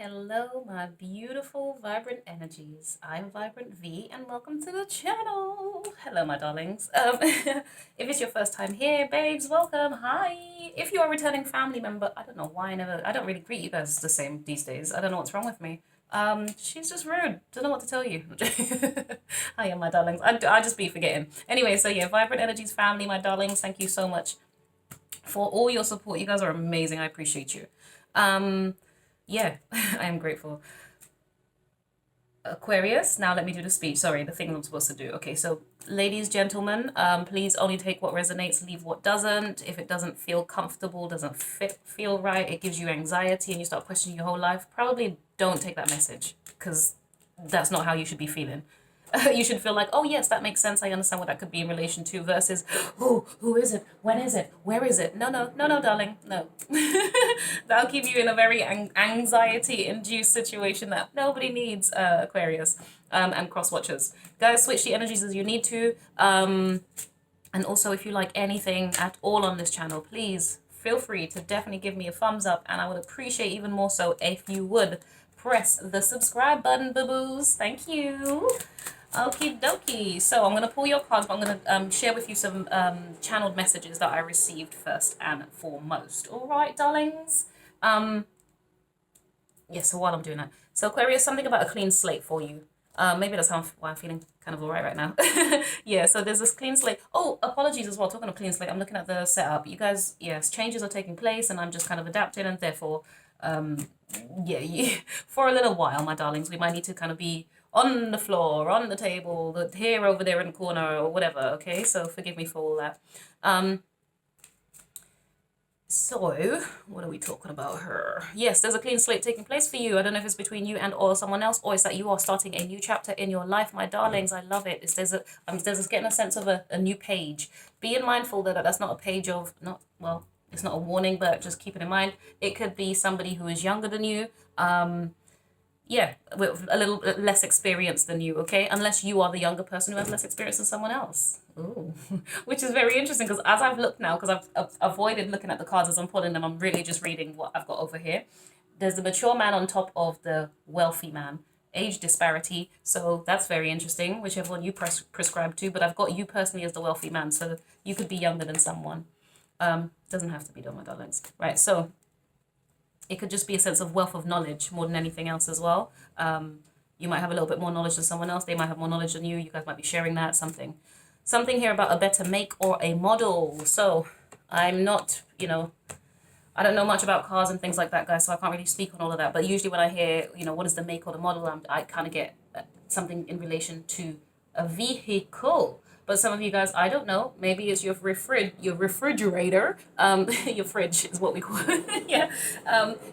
Hello, my beautiful, vibrant energies. I'm Vibrant V, and welcome to the channel. Hello, my darlings. If it's your first time here, babes, welcome. Hi. If you're a returning family member, I don't know why I don't really greet you guys the same these days. I don't know what's wrong with me. She's just rude. Don't know what to tell you. Hiya, my darlings. I just be forgetting. Anyway, so yeah, Vibrant Energies family, my darlings. Thank you so much for all your support. You guys are amazing. I appreciate you. Um, yeah, I am grateful. Aquarius, now let me do the speech. Sorry, the thing I'm supposed to do. Okay, so ladies, gentlemen, please only take what resonates, leave what doesn't. If it doesn't feel comfortable, doesn't feel right, it gives you anxiety and you start questioning your whole life, probably don't take that message because that's not how you should be feeling. You should feel like, oh yes, that makes sense. I understand what that could be in relation to versus, who is it? When is it? Where is it? No, no, no, no, darling, no. That'll keep you in a very anxiety-induced situation that nobody needs, Aquarius, and crosswatchers. Guys, switch the energies as you need to. And also, if you like anything at all on this channel, please feel free to definitely give me a thumbs up, and I would appreciate even more so if you would press the subscribe button, boo-boos. Thank you. Okie dokie. So I'm going to pull your cards, but I'm going to share with you some channeled messages that I received first and foremost. All right, darlings? Yeah, so while I'm doing that. So Aquarius, something about a clean slate for you. Maybe that's why I'm feeling kind of all right now. Yeah, so there's this clean slate. Oh, apologies as well. Talking of clean slate, I'm looking at the setup. You guys, yes, changes are taking place and I'm just kind of adapting and therefore, yeah, for a little while, my darlings, we might need to kind of be on the floor, on the table, here, over there in the corner, or whatever, okay? So forgive me for all that. So, what are we talking about here? Yes, there's a clean slate taking place for you. I don't know if it's between you and or someone else, or it's that you are starting a new chapter in your life, my darlings. I love it. There's getting a sense of a new page. Being mindful that that's not a page of, not, well, it's not a warning, but just keep it in mind. It could be somebody who is younger than you. Yeah, with a little less experience than you, okay? Unless you are the younger person who has less experience than someone else. Ooh, which is very interesting because as I've looked now, because I've avoided looking at the cards as I'm pulling them, I'm really just reading what I've got over here. There's the mature man on top of the wealthy man. Age disparity, so that's very interesting, whichever one you prescribe to, but I've got you personally as the wealthy man, so you could be younger than someone. Doesn't have to be, though, my darlings. Right, so it could just be a sense of wealth of knowledge more than anything else as well. You might have a little bit more knowledge than someone else. They might have more knowledge than you. You guys might be sharing that, something here about a better make or a model. So I'm not, I don't know much about cars and things like that, guys, so I can't really speak on all of that. But usually when I hear, what is the make or the model, I kind of get something in relation to a vehicle. But some of you guys, I don't know, maybe it's your refrigerator. Your fridge is what we call it. Yeah.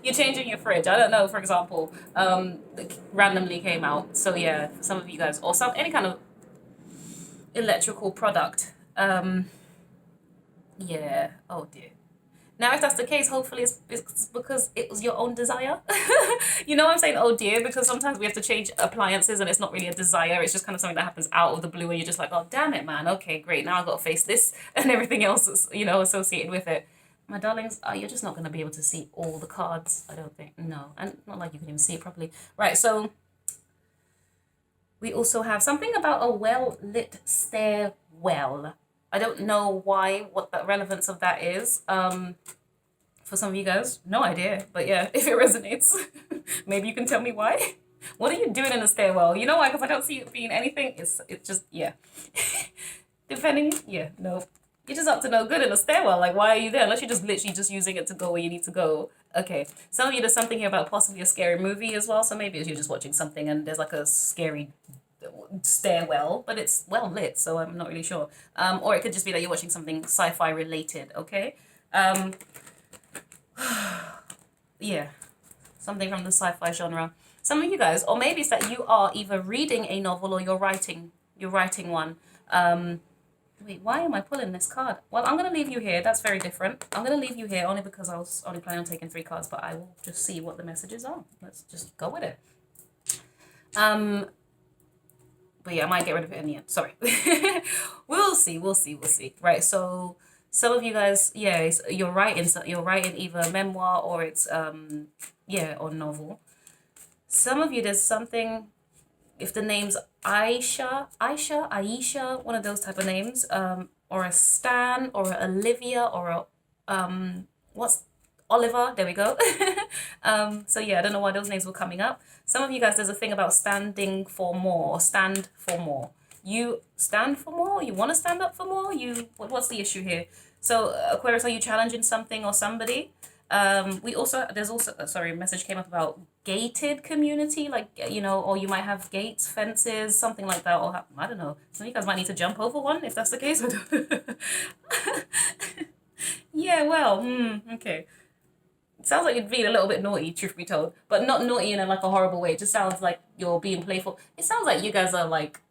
You're changing your fridge. I don't know, for example, randomly came out. So yeah, for some of you guys, or any kind of electrical product. Yeah. Oh dear. Now, if that's the case, hopefully it's because it was your own desire. You know what I'm saying? Oh dear, because sometimes we have to change appliances and it's not really a desire. It's just kind of something that happens out of the blue and you're just like, oh, damn it, man. Okay, great. Now I've got to face this and everything else that's, associated with it. My darlings, you're just not going to be able to see all the cards, I don't think. No, and not like you can even see it properly. Right, so we also have something about a well-lit stairwell. I don't know what the relevance of that is. For some of you guys, no idea. But yeah, if it resonates, maybe you can tell me why. What are you doing in the stairwell? You know why? Because I don't see it being anything. It's just, yeah. Depending, yeah, no. You're just up to no good in a stairwell. Like, why are you there? Unless you're just literally just using it to go where you need to go. Okay. Some of you, there's something here about possibly a scary movie as well. So maybe you're just watching something and there's like a scary stairwell, but it's well lit, so I'm not really sure. Or it could just be that you're watching something sci-fi related, okay? Yeah, something from the sci-fi genre. Some of you guys, or maybe it's that you are either reading a novel or you're writing one. Wait, why am I pulling this card? Well, I'm going to leave you here. That's very different. I'm going to leave you here only because I was only planning on taking 3 cards, but I will just see what the messages are. Let's just go with it. But yeah, I might get rid of it in the end. Sorry. We'll see. Right. So some of you guys, you're writing either memoir or it's or novel. Some of you, there's something, if the name's Aisha, one of those type of names, or a Stan, or a Olivia, or a, what's Oliver, there we go. So yeah, I don't know why those names were coming up. Some of you guys, there's a thing about standing for more, or stand for more. You stand for more? You want to stand up for more? What's the issue here? So Aquarius, are you challenging something or somebody? There's also, sorry, a message came up about gated community, like, you know, or you might have gates, fences, something like that, or I don't know. Some of you guys might need to jump over one if that's the case. Yeah, well, okay. It sounds like you're being a little bit naughty, truth be told, but not naughty in like a horrible way. It just sounds like you're being playful. It sounds like you guys are like,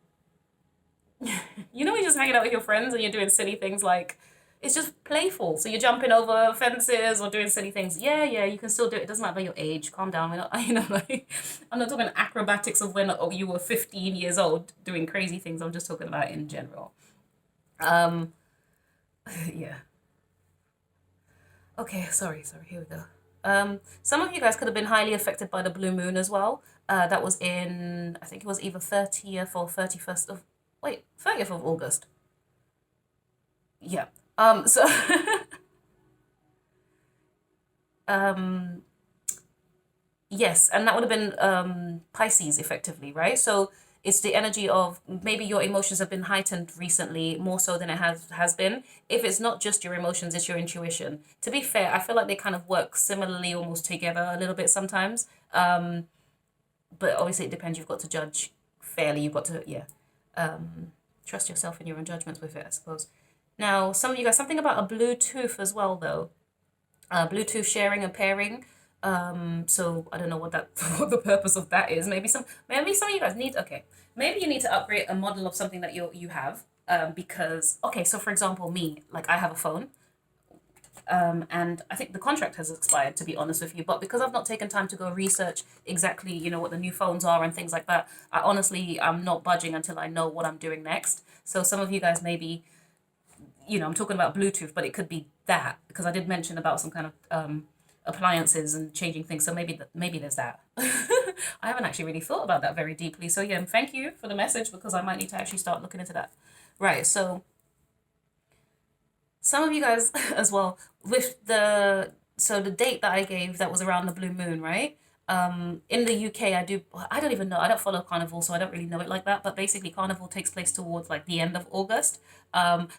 you know, you're just hanging out with your friends and you're doing silly things like, it's just playful. So you're jumping over fences or doing silly things. Yeah, yeah, you can still do it. It doesn't matter your age. Calm down. We're not, you know, like, I'm not talking acrobatics of when you were 15 years old doing crazy things. I'm just talking about in general. Yeah. Okay, sorry, here we go. Some of you guys could have been highly affected by the blue moon as well. That was in, I think it was either 30th or 31st of, wait, 30th of August. Yeah. So, yes, and that would have been Pisces effectively, right? So it's the energy of maybe your emotions have been heightened recently more so than it has been. If it's not just your emotions, it's your intuition. To be fair, I feel like they kind of work similarly almost together a little bit sometimes. But obviously it depends. You've got to judge fairly. You've got to, yeah, trust yourself in your own judgments with it, I suppose. Now, some of you guys, something about a Bluetooth as well, though. Bluetooth sharing and pairing. So I don't know what that what the purpose of that is. Maybe some of you guys need, okay. Maybe you need to upgrade a model of something that you have. Because okay, so for example, me, like I have a phone. And I think the contract has expired, to be honest with you. But because I've not taken time to go research exactly, you know, what the new phones are and things like that, I honestly, I'm not budging until I know what I'm doing next. So some of you guys maybe, you know, I'm talking about Bluetooth, but it could be that because I did mention about some kind of appliances and changing things. So maybe there's that. I haven't actually really thought about that very deeply. So yeah, thank you for the message because I might need to actually start looking into that. Right. So some of you guys as well with the date that I gave that was around the blue moon, right? In the UK, I don't even know. I don't follow Carnival, so I don't really know it like that. But basically, Carnival takes place towards like the end of August.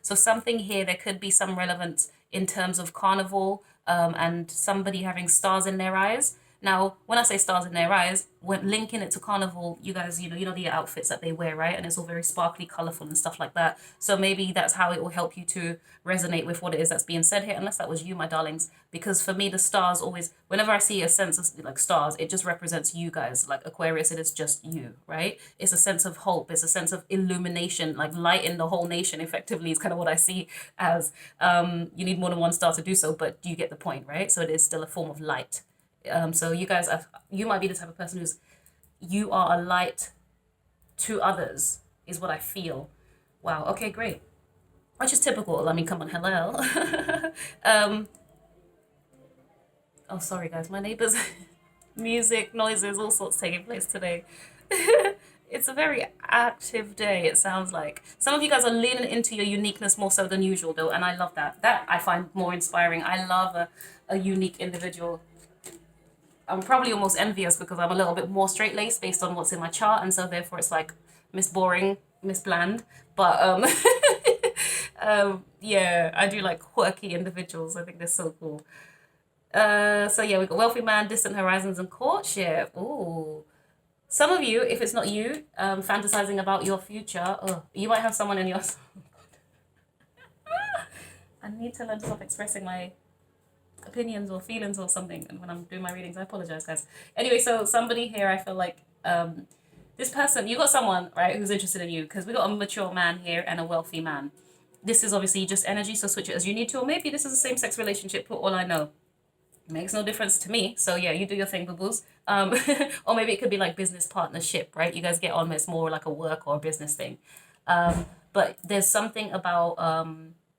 So something here, there could be some relevance in terms of Carnival, and somebody having stars in their eyes. Now, when I say stars in their eyes, when linking it to Carnival, you guys, you know the outfits that they wear, right? And it's all very sparkly, colorful, and stuff like that. So maybe that's how it will help you to resonate with what it is that's being said here, unless that was you, my darlings. Because for me, the stars always, whenever I see a sense of like stars, it just represents you guys. Like Aquarius, it is just you, right? It's a sense of hope. It's a sense of illumination, like light in the whole nation. Effectively, is kind of what I see as. You need more than one star to do so, but you get the point, right? So it is still a form of light. So you guys you might be the type of person you are a light to others is what I feel. Wow. Okay, great. Which is typical. I mean, come on, hello. Oh, sorry guys, my neighbors, music, noises, all sorts taking place today. It's a very active day, it sounds like. Some of you guys are leaning into your uniqueness more so than usual though, and I love that. That I find more inspiring. I love a unique individual. I'm probably almost envious because I'm a little bit more straight-laced based on what's in my chart, and so therefore it's like Miss Boring, Miss Bland. But yeah, I do like quirky individuals. I think they're so cool. So yeah, we got wealthy man, distant horizons, and courtship. Ooh. Some of you, if it's not you, fantasizing about your future, you might have someone in your. I need to learn to stop expressing my opinions or feelings or something, and when I'm doing my readings, I apologize, guys. Anyway, so somebody here, I feel like this person, you got someone, right, who's interested in you, because we got a mature man here and a wealthy man. This is obviously just energy, so switch it as you need to, or maybe this is a same-sex relationship, for all I know. It makes no difference to me, so yeah, you do your thing, boo-boos. Or maybe it could be like business partnership, right? You guys get on, it's more like a work or a business thing. But there's something about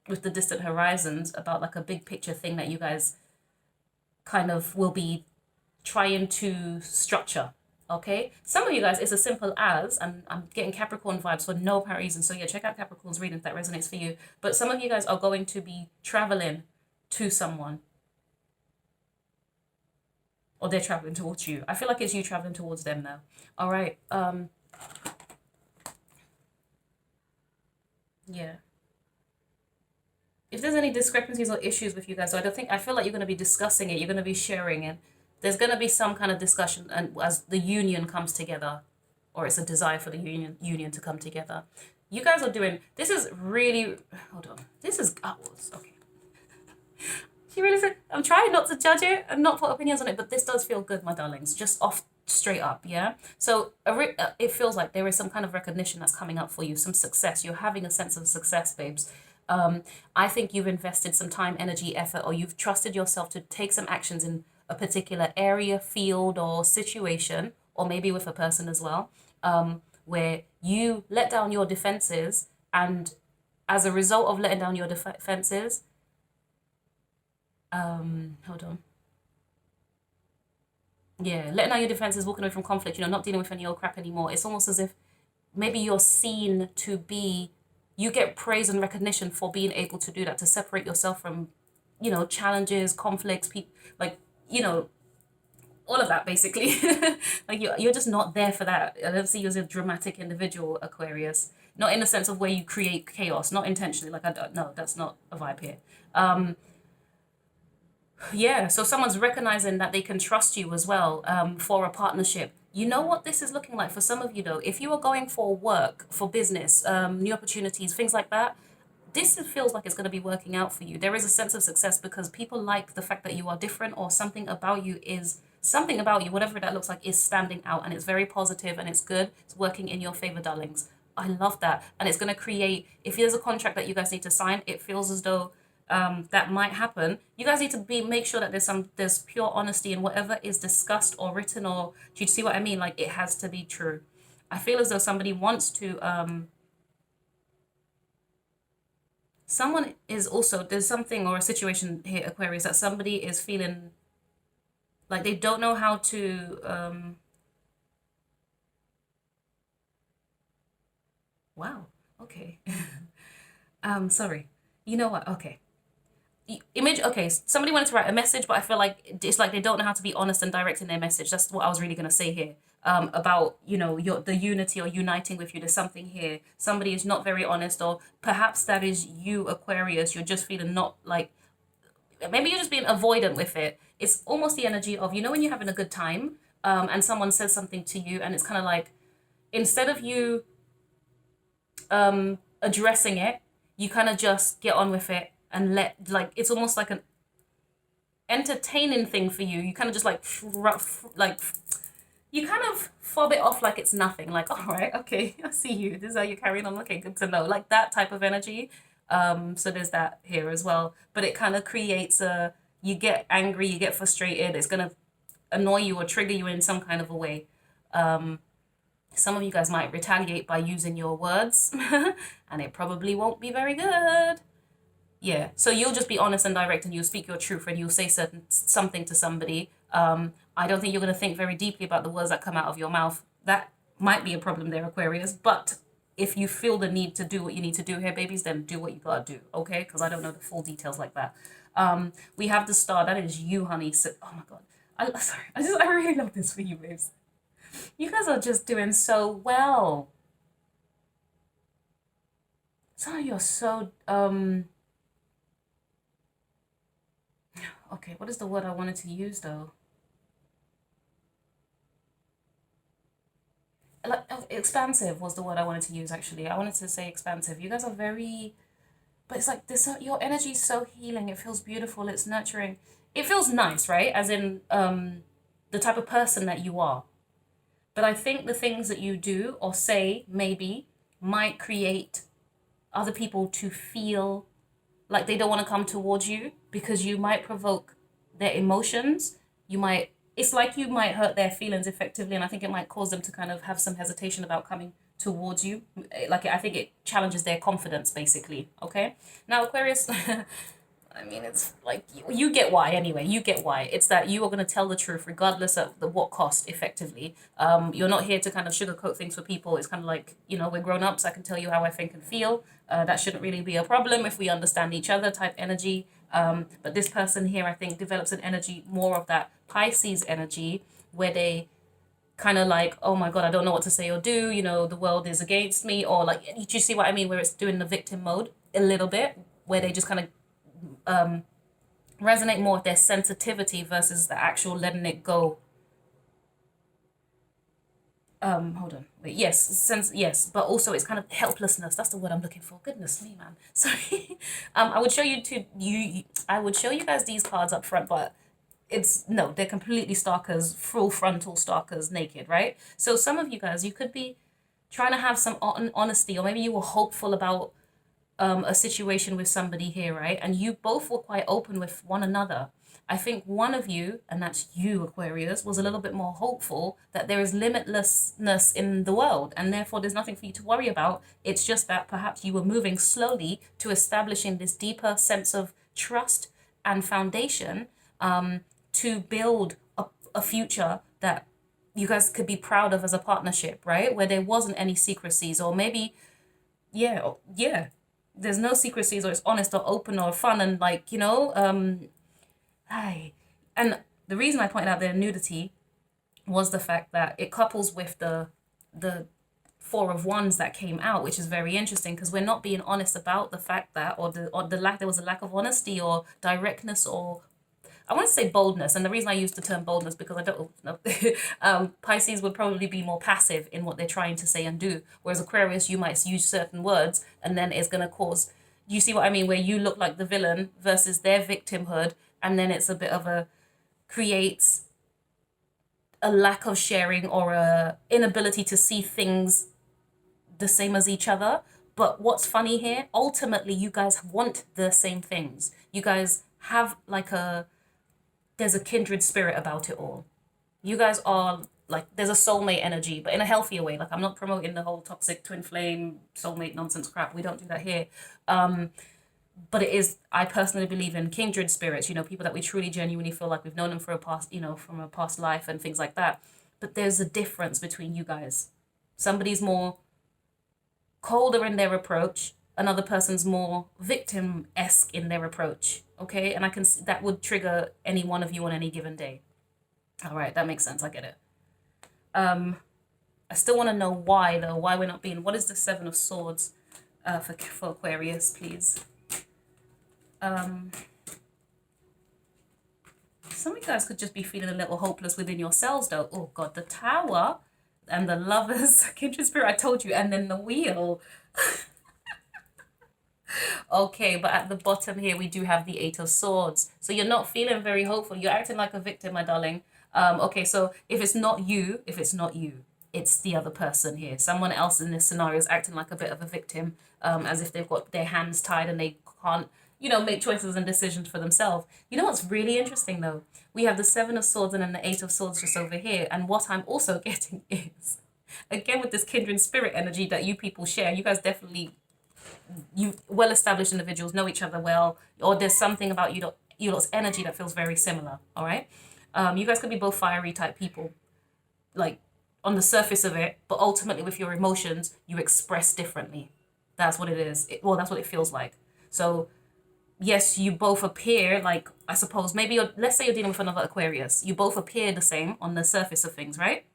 with the distant horizons about like a big picture thing that you guys kind of will be trying to structure. Okay, some of you guys, it's as simple as, and I'm getting Capricorn vibes for no apparent reason. So yeah, check out Capricorn's reading if that resonates for you. But some of you guys are going to be traveling to someone, or they're traveling towards you. I feel like it's you traveling towards them now. All right. Yeah. If there's any discrepancies or issues with you guys, so I feel like you're going to be discussing it. You're going to be sharing it. There's going to be some kind of discussion, and as the union comes together, or it's a desire for the union to come together. You guys are doing this is really hold on. This is okay. She really said, I'm trying not to judge it and not put opinions on it, but this does feel good, my darlings. Just off straight up, yeah? So it feels like there is some kind of recognition that's coming up for you, some success. You're having a sense of success, babes. I think you've invested some time, energy, effort, or you've trusted yourself to take some actions in a particular area, field, or situation, or maybe with a person as well, where you let down your defenses, and as a result of letting down your defenses, hold on. Yeah, letting down your defenses, walking away from conflict, not dealing with any old crap anymore. It's almost as if maybe you're seen to be, you get praise and recognition for being able to do that, to separate yourself from, challenges, conflicts, like, you know, all of that basically. Like you're just not there for that. I don't see you as a dramatic individual, Aquarius. Not in the sense of where you create chaos, not intentionally. Like I don't know, that's not a vibe here. Yeah, so someone's recognizing that they can trust you as well, for a partnership. You know what this is looking like for some of you though? If you are going for work, for business, new opportunities, things like that, this feels like it's going to be working out for you. There is a sense of success because people like the fact that you are different, or something about you, whatever that looks like, is standing out, and it's very positive and it's good. It's working in your favor, darlings. I love that. And it's going to create, if there's a contract that you guys need to sign, it feels as though that might happen. You guys need to make sure that there's pure honesty in whatever is discussed or written, or do you see what I mean? Like it has to be true. I feel as though somebody wants to someone is also, there's something or a situation here, Aquarius, that somebody is feeling like they don't know how to wow, okay. Sorry, you know what, okay, image, okay, somebody wanted to write a message, but I feel like it's like they don't know how to be honest and direct in their message. That's what I was really going to say here, about the unity or uniting with you. There's something here, somebody is not very honest, or perhaps that is you, Aquarius. You're just feeling not like, maybe you're just being avoidant with it. It's almost the energy of, when you're having a good time, and someone says something to you, and it's kind of like, instead of you addressing it, you kind of just get on with it and like, it's almost like an entertaining thing for you. You kind of just like you kind of fob it off like it's nothing. Like, all right, okay, I see you. This is how you're carrying on. Okay, good to know. Like that type of energy. So there's that here as well. But it kind of creates you get angry, you get frustrated. It's gonna annoy you or trigger you in some kind of a way. Some of you guys might retaliate by using your words, and it probably won't be very good. Yeah, so you'll just be honest and direct, and you'll speak your truth, and you'll say something to somebody. I don't think you're going to think very deeply about the words that come out of your mouth. That might be a problem there, Aquarius. But if you feel the need to do what you need to do here, babies, then do what you gotta do, okay? Because I don't know the full details like that. We have the star. That is you, honey. So, oh my god. Sorry. I really love this for you, babes. You guys are just doing so well. Some of you are so okay, what is the word I wanted to use though? Like, expansive was the word I wanted to use actually. I wanted to say expansive. You guys are very, but it's like this, your energy is so healing. It feels beautiful, it's nurturing. It feels nice, right? As in the type of person that you are. But I think the things that you do or say maybe might create other people to feel like they don't want to come towards you, because you might provoke their emotions. It's like you might hurt their feelings effectively, and I think it might cause them to kind of have some hesitation about coming towards you. Like, I think it challenges their confidence basically. Okay, now Aquarius, I mean, it's like you get why anyway. You get why. It's that you are going to tell the truth regardless of what cost, effectively. You're not here to kind of sugarcoat things for people. It's kind of like, we're grown ups. I can tell you how I think and feel. That shouldn't really be a problem if we understand each other type energy. But this person here, I think, develops an energy more of that Pisces energy where they kind of like, oh my God, I don't know what to say or do. The world is against me. Or like, do you see what I mean? Where it's doing the victim mode a little bit, where they just kind of resonate more with their sensitivity versus the actual letting it go. Hold on, wait, yes, but also it's kind of helplessness. That's the word I'm looking for. Goodness me, man. Sorry. I would show I would show you guys these cards up front, but no, they're completely stalkers, full frontal stalkers, naked, right? So some of you guys, you could be trying to have some honesty, or maybe you were hopeful about a situation with somebody here, right? And you both were quite open with one another. I think one of you, and that's you, Aquarius, was a little bit more hopeful that there is limitlessness in the world, and therefore there's nothing for you to worry about. It's just that perhaps you were moving slowly to establishing this deeper sense of trust and foundation, to build a future that you guys could be proud of as a partnership, right? Where there wasn't any secrecies, or maybe, yeah, there's no secrecies, or it's honest or open or fun, and like, hi. And the reason I pointed out their nudity was the fact that it couples with the Four of Wands that came out, which is very interesting because we're not being honest about the fact that, or the lack, there was a lack of honesty or directness, or I want to say boldness. And the reason I use the term boldness because I don't know. Pisces would probably be more passive in what they're trying to say and do. Whereas Aquarius, you might use certain words and then it's going to cause, you see what I mean? Where you look like the villain versus their victimhood. And then it's a bit of creates a lack of sharing, or a inability to see things the same as each other. But what's funny here, ultimately, you guys want the same things. You guys have like there's a kindred spirit about it all. You guys are like, there's a soulmate energy, but in a healthier way. Like, I'm not promoting the whole toxic twin flame soulmate nonsense crap. We don't do that here. But it is, I personally believe in kindred spirits, people that we truly genuinely feel like we've known them for a past, from a past life and things like that. But there's a difference between you guys. Somebody's more colder in their approach. Another person's more victim-esque in their approach, okay? And I can see that would trigger any one of you on any given day. All right, that makes sense. I get it. I still want to know why, though. Why we're not being... What is the Seven of Swords for Aquarius, please? Some of you guys could just be feeling a little hopeless within yourselves, though. Oh, God, the Tower and the Lovers, kindred spirit, I told you, and then the Wheel. Okay, but at the bottom here, we do have the Eight of Swords. So you're not feeling very hopeful. You're acting like a victim, my darling. Okay, so if it's not you, it's the other person here. Someone else in this scenario is acting like a bit of a victim, as if they've got their hands tied and they can't, make choices and decisions for themselves. You know what's really interesting, though? We have the Seven of Swords and then the Eight of Swords just over here. And what I'm also getting is, again, with this kindred spirit energy that you people share, you guys definitely... you well-established individuals know each other well, or there's something about you lot's energy that feels very similar. All right, you guys could be both fiery type people, like on the surface of it, but ultimately with your emotions you express differently. That's what it is. That's what it feels like. So yes, you both appear like, I suppose maybe let's say you're dealing with another Aquarius, you both appear the same on the surface of things, right?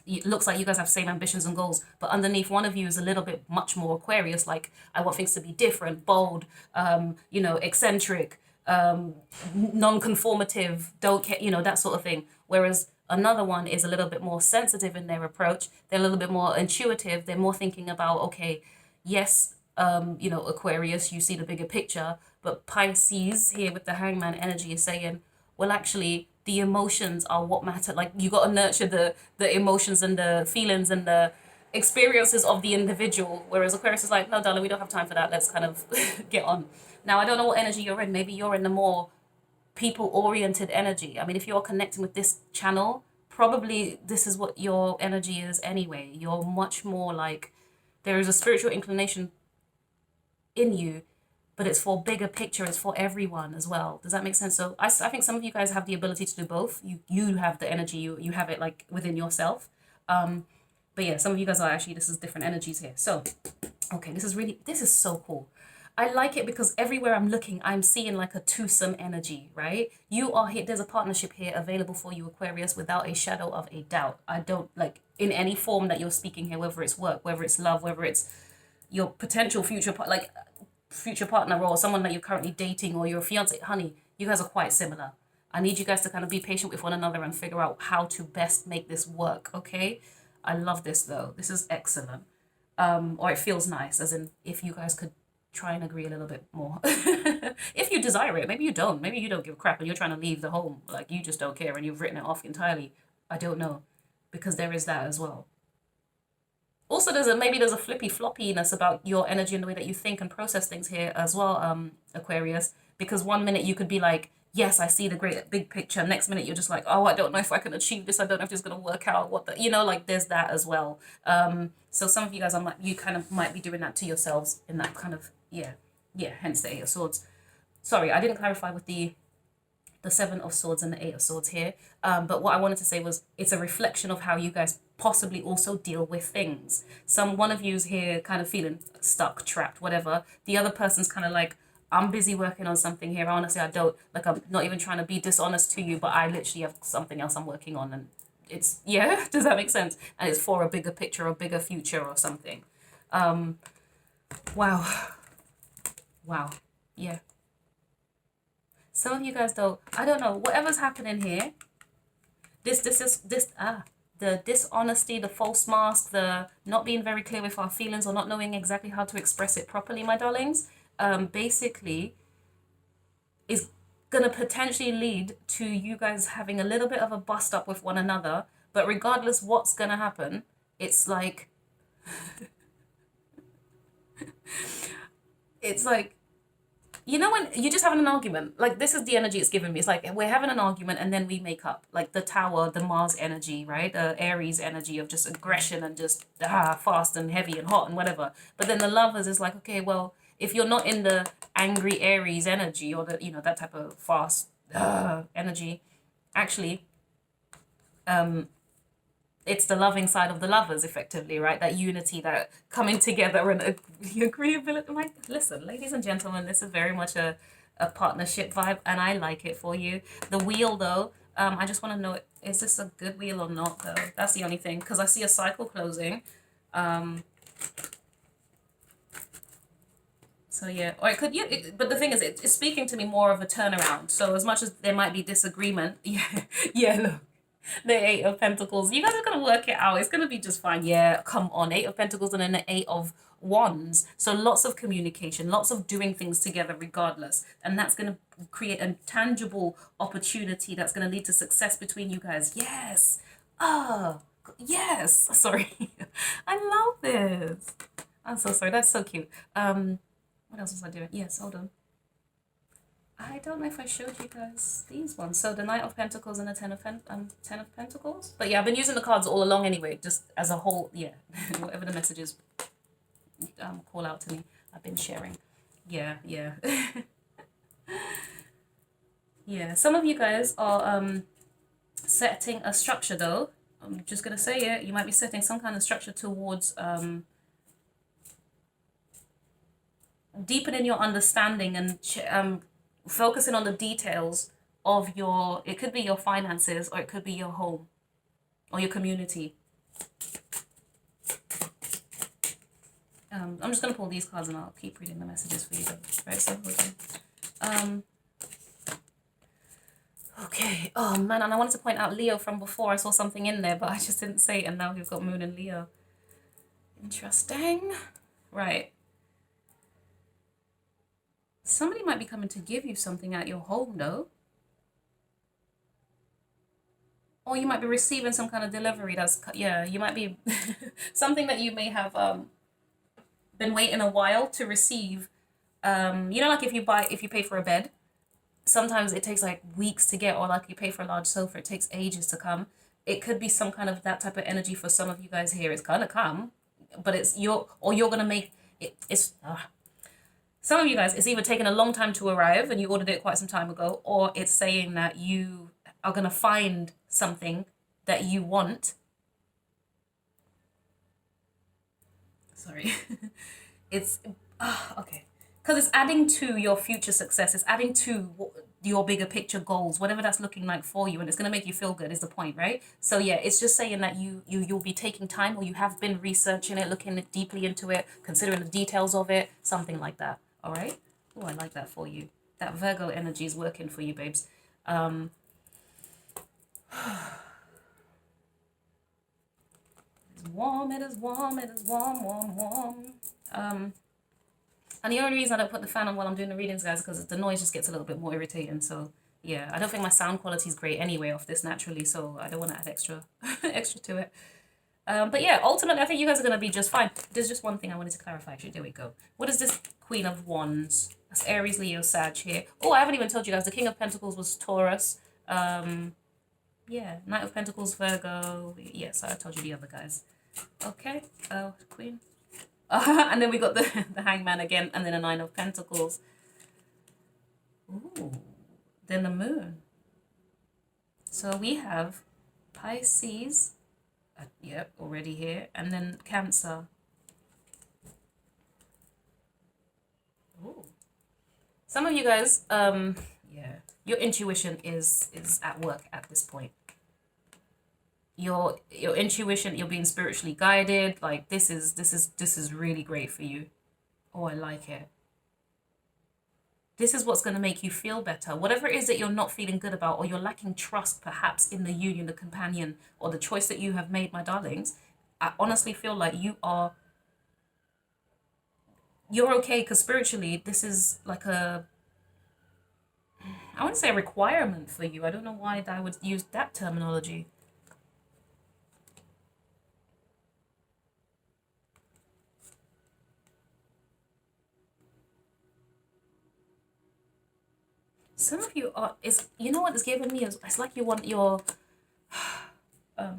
It looks like you guys have same ambitions and goals, but underneath one of you is a little bit much more Aquarius, like, I want things to be different, bold, eccentric, non-conformative, don't care, that sort of thing. Whereas another one is a little bit more sensitive in their approach. They're a little bit more intuitive. They're more thinking about, okay, yes, Aquarius, you see the bigger picture, but Pisces here with the Hangman energy is saying, well, actually, the emotions are what matter. Like, you got to nurture the emotions and the feelings and the experiences of the individual. Whereas Aquarius is like, no, darling, we don't have time for that. Let's kind of get on. Now, I don't know what energy you're in. Maybe you're in the more people-oriented energy. I mean, if you're connecting with this channel, probably this is what your energy is anyway. You're much more like, there is a spiritual inclination in you but it's for bigger picture. It's for everyone as well. Does that make sense? So I think some of you guys have the ability to do both. You have the energy, you have it like within yourself. But yeah, some of you guys are actually, this is different energies here. So, okay, this is so cool. I like it because everywhere I'm looking, I'm seeing like a twosome energy, right? You are here, there's a partnership here available for you, Aquarius, without a shadow of a doubt. I don't like in any form that you're speaking here, whether it's work, whether it's love, whether it's your potential future partner or someone that you're currently dating or your fiance, honey, you guys are quite similar. I need you guys to kind of be patient with one another and figure out how to best make this work, okay? I love this though. This is excellent. Or it feels nice, as in if you guys could try and agree a little bit more. If you desire it, maybe you don't. Maybe you don't give a crap and you're trying to leave the home. Like you just don't care and you've written it off entirely. I don't know. Because there is that as well. Also, maybe there's a flippy floppiness about your energy and the way that you think and process things here as well, Aquarius. Because one minute you could be like, yes, I see the great big picture. Next minute you're just like, oh, I don't know if I can achieve this. I don't know if this is going to work out. Like there's that as well. So some of you guys, you kind of might be doing that to yourselves in that kind of, yeah, hence the Eight of Swords. Sorry, I didn't clarify with the Seven of Swords and the Eight of Swords here. But what I wanted to say was it's a reflection of how you guys possibly also deal with things. One of you's here kind of feeling stuck, trapped, whatever. The other person's kind of like, I'm busy working on something here. Honestly, I'm not even trying to be dishonest to you, but I literally have something else I'm working on. And it's, yeah, does that make sense? And it's for a bigger picture, a bigger future or something. Wow. Yeah. Some of you guys though, I don't know, whatever's happening here, the dishonesty, the false mask, the not being very clear with our feelings or not knowing exactly how to express it properly, my darlings, basically is gonna potentially lead to you guys having a little bit of a bust up with one another. But regardless what's gonna happen, it's like it's like, you know, when you're just having an argument, like this is the energy it's giving me. It's like we're having an argument and then we make up, like the Tower, the Mars energy, right? The Aries energy of just aggression and just fast and heavy and hot and whatever. But then the Lovers is like, okay, well, if you're not in the angry Aries energy or the, that type of fast energy, actually, it's the loving side of the Lovers, effectively, right? That unity, that coming together and agreeability. Listen, ladies and gentlemen, this is very much a partnership vibe, and I like it for you. The Wheel, though, I just want to know, is this a good wheel or not, though? That's the only thing, because I see a cycle closing. So yeah, or it could, but the thing is, it's speaking to me more of a turnaround. So as much as there might be disagreement, look. The Eight of Pentacles. You guys are going to work it out. It's going to be just fine. Yeah, come on. Eight of Pentacles and then the Eight of Wands. So lots of communication, lots of doing things together regardless. And that's going to create a tangible opportunity that's going to lead to success between you guys. Yes. Oh, yes. Sorry. I love this. I'm so sorry. That's so cute. What else was I doing? Yes, hold on. I don't know if I showed you guys these ones. So the Knight of Pentacles and the Ten of Pentacles. But yeah, I've been using the cards all along anyway, just as a whole. Yeah, whatever the messages call out to me, I've been sharing. Yeah. Yeah, some of you guys are setting a structure though. I'm just going to say it. You might be setting some kind of structure towards deepening your understanding and focusing on the details of it could be your finances, or it could be your home or your community. I'm just going to pull these cards and I'll keep reading the messages for you. Right, so okay. Oh man, and I wanted to point out Leo from before. I saw something in there, but I just didn't say it, and now we've got Moon and Leo. Interesting. Right. Somebody might be coming to give you something at your home, though. Or you might be receiving some kind of delivery you might be something that you may have been waiting a while to receive. Like if you pay for a bed, sometimes it takes like weeks to get, or like you pay for a large sofa, it takes ages to come. It could be some kind of that type of energy for some of you guys here. It's gonna come, but you're gonna make it. Some of you guys, it's either taken a long time to arrive and you ordered it quite some time ago, or it's saying that you are going to find something that you want. Sorry. It's, okay. Because it's adding to your future success. It's adding to your bigger picture goals, whatever that's looking like for you. And it's going to make you feel good is the point, right? So yeah, it's just saying that you'll be taking time, or you have been researching it, looking deeply into it, considering the details of it, something like that. All right. Oh, I like that for you. That Virgo energy is working for you, babes. It's warm, it is warm, it is warm, warm, warm. And the only reason I don't put the fan on while I'm doing the readings, guys, is because the noise just gets a little bit more irritating. So yeah, I don't think my sound quality is great anyway off this naturally, so I don't want to add extra extra to it. But yeah, ultimately, I think you guys are going to be just fine. There's just one thing I wanted to clarify. Actually, there we go. What is this Queen of Wands? That's Aries, Leo, Sag here. Oh, I haven't even told you guys. The King of Pentacles was Taurus. Yeah, Knight of Pentacles, Virgo. Yes, I told you the other guys. Okay, Queen. And then we got the Hangman again, and then a Nine of Pentacles. Ooh, then the Moon. So we have Pisces. Yep, already here. And then Cancer. Ooh. Some of you guys, yeah, your intuition is at work at this point. Your intuition, you're being spiritually guided. Like this is really great for you. Oh, I like it. This is what's going to make you feel better. Whatever it is that you're not feeling good about, or you're lacking trust perhaps in the union, the companion, or the choice that you have made, my darlings, I honestly feel like you're okay, because spiritually this is like I wouldn't say a requirement for you. I don't know why I would use that terminology. Some of you are, you know what it's giving me? It's like you want your, I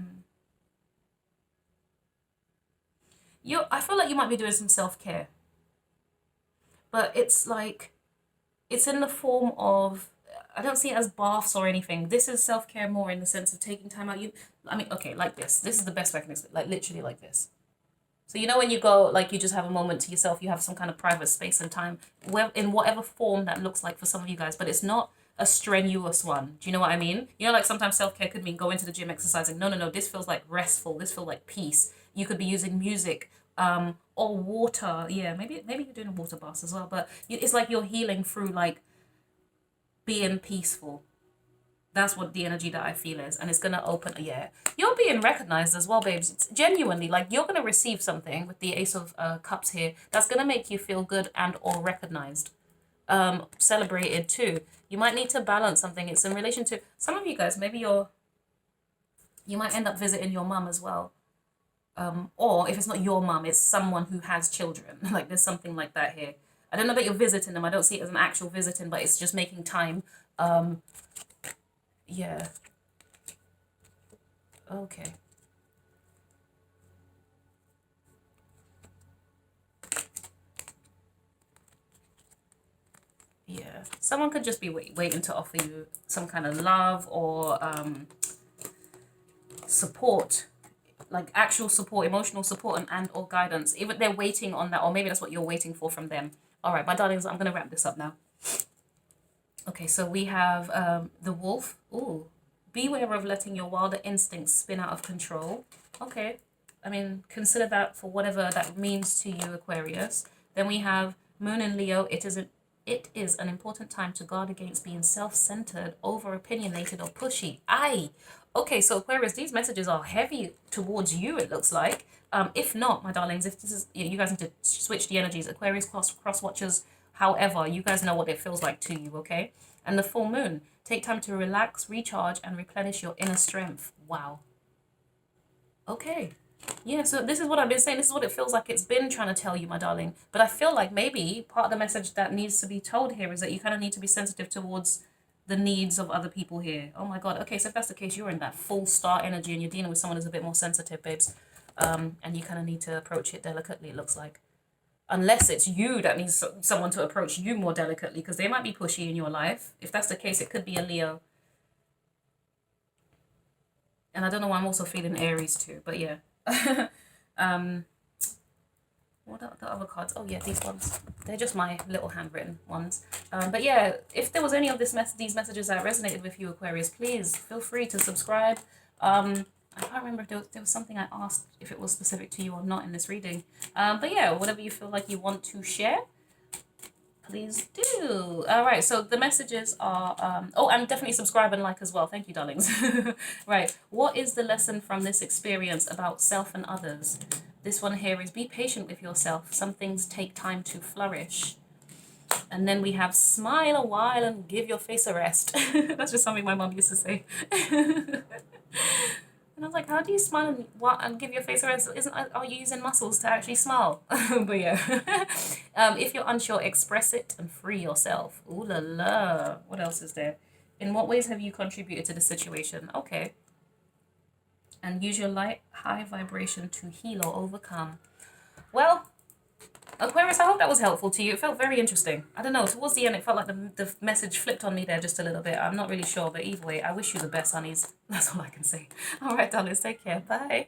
feel like you might be doing some self-care. But it's like, it's in the form of, I don't see it as baths or anything. This is self-care more in the sense of taking time out. I mean, okay, like this. This is the best way I can explain, like literally like this. So you know when you go, like you just have a moment to yourself, you have some kind of private space and time, in whatever form that looks like for some of you guys, but it's not a strenuous one. Do you know what I mean? You know, like sometimes self-care could mean going to the gym, exercising. No. This feels like restful. This feels like peace. You could be using music, or water. Yeah, maybe you're doing a water bath as well, but it's like you're healing through like being peaceful. That's what the energy that I feel is. And it's going to open, yeah. You're being recognized as well, babes. It's genuinely, like, you're going to receive something with the Ace of Cups here that's going to make you feel good and or recognized. Celebrated too. You might need to balance something. It's in relation to, some of you guys, maybe you might end up visiting your mum as well. Or if it's not your mum, it's someone who has children. Like, there's something like that here. I don't know that you're visiting them. I don't see it as an actual visiting, but it's just making time. Yeah. Okay. Yeah. Someone could just be waiting to offer you some kind of love or support, like actual support, emotional support and or guidance. Even they're waiting on that, or maybe that's what you're waiting for from them. All right, my darlings, I'm going to wrap this up now. Okay, so we have the wolf. Ooh, beware of letting your wilder instincts spin out of control. Okay, I mean, consider that for whatever that means to you, Aquarius. Then we have Moon in Leo. It is an important time to guard against being self-centered, over-opinionated, or pushy. Aye. Okay, so Aquarius, these messages are heavy towards you, it looks like. If not, my darlings, if this is, you guys need to switch the energies. Aquarius, cross-watchers, however, you guys know what it feels like to you, okay? And the full moon, take time to relax, recharge, and replenish your inner strength. Wow. Okay. Yeah, so this is what I've been saying. This is what it feels like it's been trying to tell you, my darling. But I feel like maybe part of the message that needs to be told here is that you kind of need to be sensitive towards the needs of other people here. Oh my God. Okay, so if that's the case, you're in that full star energy and you're dealing with someone who's a bit more sensitive, babes. And you kind of need to approach it delicately, it looks like. unless it's you that needs someone to approach you more delicately, because they might be pushy in your life. If that's the case, it could be a Leo. And I don't know why I'm also feeling Aries too, but yeah. What are the other cards? Oh yeah, these ones. They're just my little handwritten ones. But yeah, if there was any of these messages that resonated with you, Aquarius, please feel free to subscribe. I can't remember if there was something I asked if it was specific to you or not in this reading. But yeah, whatever you feel like you want to share, please do. All right, so the messages are oh, and definitely subscribe and like as well. Thank you, darlings. Right, what is the lesson from this experience about self and others? This one here is be patient with yourself. Some things take time to flourish. And then we have smile a while and give your face a rest. That's just something my mom used to say. And I was like, how do you smile and give your face a rest? Are you using muscles to actually smile? But yeah. If you're unsure, express it and free yourself. Ooh la la. What else is there? In what ways have you contributed to the situation? Okay. And use your light, high vibration to heal or overcome. Well, Aquarius, I hope that was helpful to you. It felt very interesting. I don't know, towards the end it felt like the message flipped on me there just a little bit. I'm not really sure, but either way, I wish you the best, honeys. That's all I can say. All right, darlings, take care. Bye.